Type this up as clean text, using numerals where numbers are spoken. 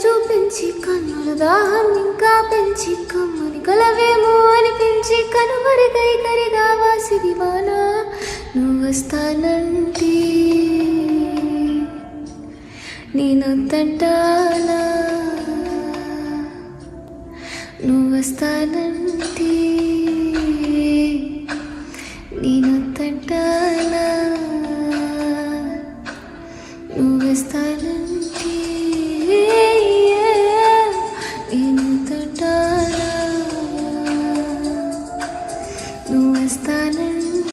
చూపించి కన్నుల దాహం ఇంకా పెంచి కమ్మని కలవేమో అనిపించి కనుమరుగై కరిగా వాసిదివానా నువ్వు వస్తానంటే నేనొద్దంటానా నువ్వు వస్తానంటే